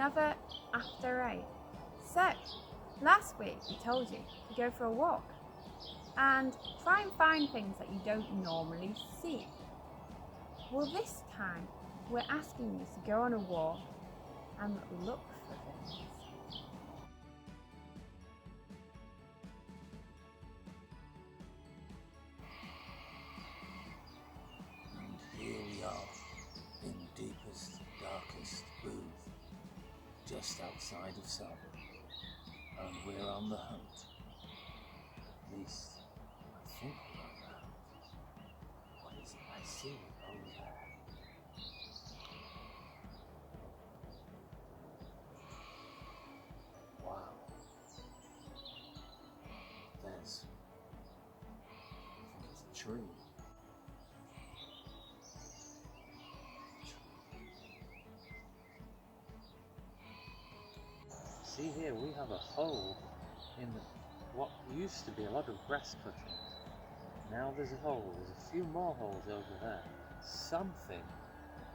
another After 8. So, last week we told you to go for a walk and try and find things that you don't normally see. Well, this time we're asking you to go on a walk and look for things. And here we are in the deepest, darkest booth, just outside of Selby, and we're on the hunt. At least, I think we're on the hunt. What is it I see over there? Wow. There's, I think it's a tree. See here, we have a hole in what used to be a lot of grass cuttings. Now there's a hole. There's a few more holes over there. Something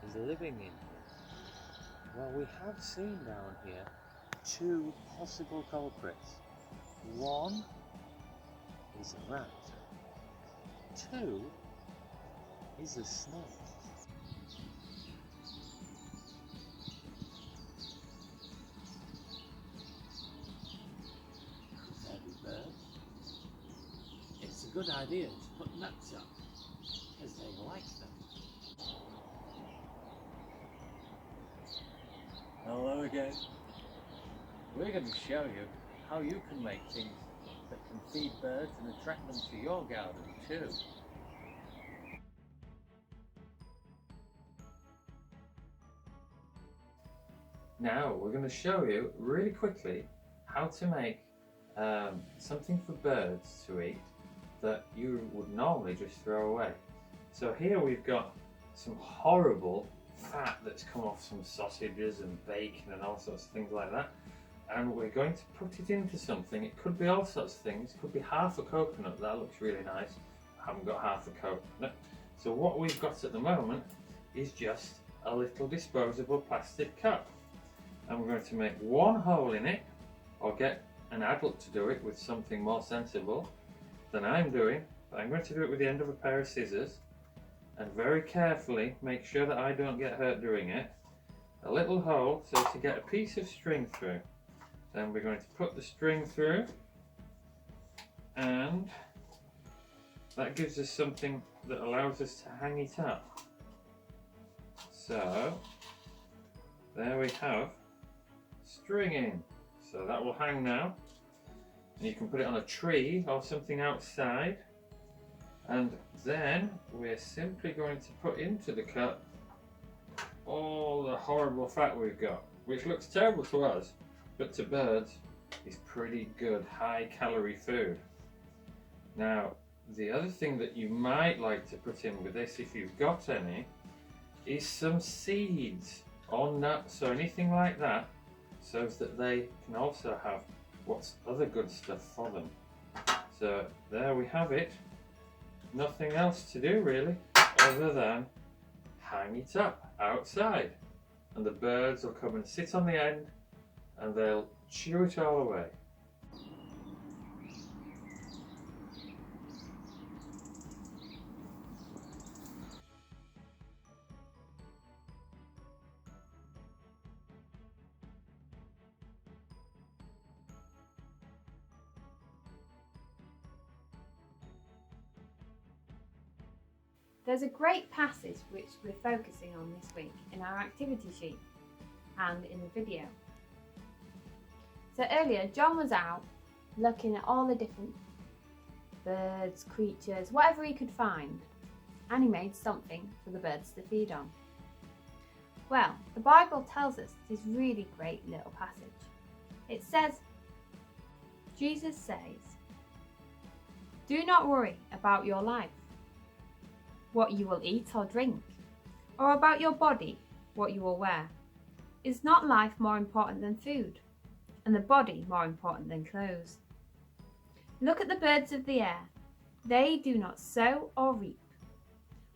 is living in here. Well, we have seen down here two possible culprits. One is a rat. Two is a snake. It's a good idea to put nuts up, because they like them. Hello again. We're going to show you how you can make things that can feed birds and attract them to your garden too. Now we're going to show you really quickly how to make something for birds to eat that you would normally just throw away. So here we've got some horrible fat that's come off some sausages and bacon and all sorts of things like that, and we're going to put it into something. It could be all sorts of things. It could be half a coconut. That looks really nice. I haven't got half a coconut. So what we've got at the moment is just a little disposable plastic cup, and we're going to make one hole in it, or get an adult to do it with something more sensible than I'm doing, but I'm going to do it with the end of a pair of scissors, and very carefully make sure that I don't get hurt doing it. A little hole so to get a piece of string through. Then we're going to put the string through, and that gives us something that allows us to hang it up. So there we have string in. So that will hang now, and you can put it on a tree or something outside, and then we're simply going to put into the cup all the horrible fat we've got, which looks terrible to us, but to birds is pretty good high calorie food. Now the other thing that you might like to put in with this, if you've got any, is some seeds or nuts or anything like that, so that they can also have what's other good stuff for them. So there we have it. Nothing else to do really, other than hang it up outside, and the birds will come and sit on the end and they'll chew it all away. There's a great passage which we're focusing on this week in our activity sheet and in the video. So earlier John was out looking at all the different birds, creatures, whatever he could find, and he made something for the birds to feed on. Well, the Bible tells us this really great little passage. It says, Jesus says, "Do not worry about your life, what you will eat or drink, or about your body, what you will wear. Is not life more important than food, and the body more important than clothes? Look at the birds of the air. They do not sow or reap,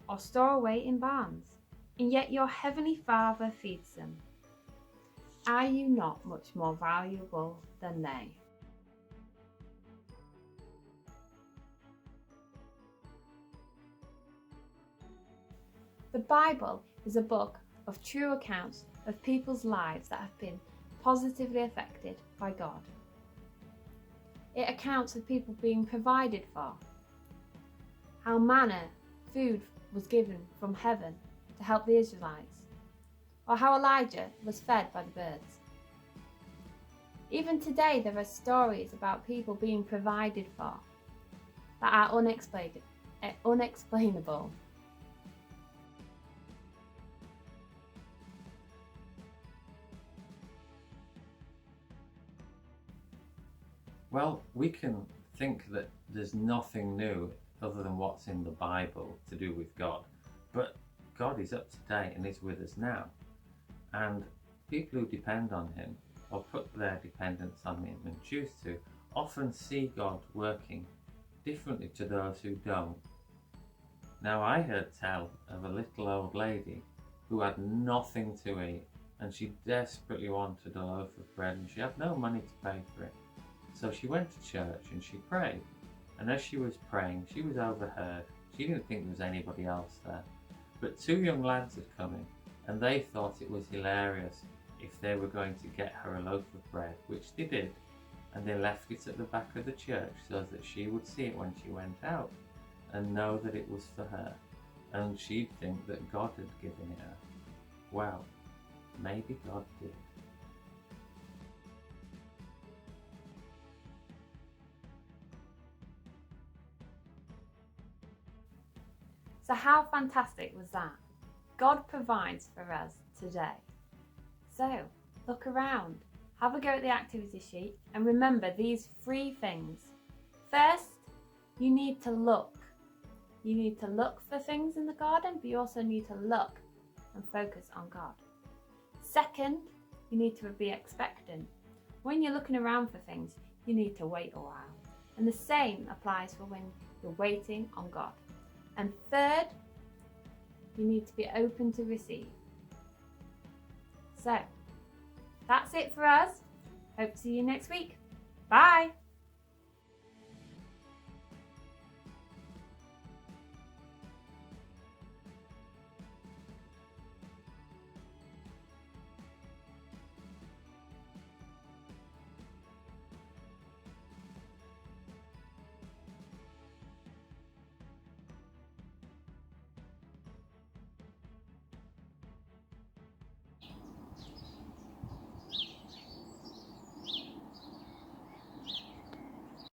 or store away in barns, and yet your heavenly Father feeds them. Are you not much more valuable than they? The Bible is a book of true accounts of people's lives that have been positively affected by God. It accounts of people being provided for, how manna, food, was given from heaven to help the Israelites, or how Elijah was fed by the birds. Even today there are stories about people being provided for that are unexplainable. Well, we can think that there's nothing new other than what's in the Bible to do with God, but God is up to date and is with us now. And people who depend on him or put their dependence on him and choose to often see God working differently to those who don't. Now, I heard tell of a little old lady who had nothing to eat and she desperately wanted a loaf of bread and she had no money to pay for it. So she went to church and she prayed, and as she was praying she was overheard. She didn't think there was anybody else there, but two young lads had come in and they thought it was hilarious if they were going to get her a loaf of bread, which they did, and they left it at the back of the church so that she would see it when she went out and know that it was for her, and she'd think that God had given it her. Well, maybe God did. So how fantastic was that? God provides for us today. So look around, have a go at the activity sheet and remember these 3 things. First, you need to look. You need to look for things in the garden, but you also need to look and focus on God. Second, you need to be expectant. When you're looking around for things, you need to wait a while. And the same applies for when you're waiting on God. And third, you need to be open to receive. So, that's it for us. Hope to see you next week. Bye!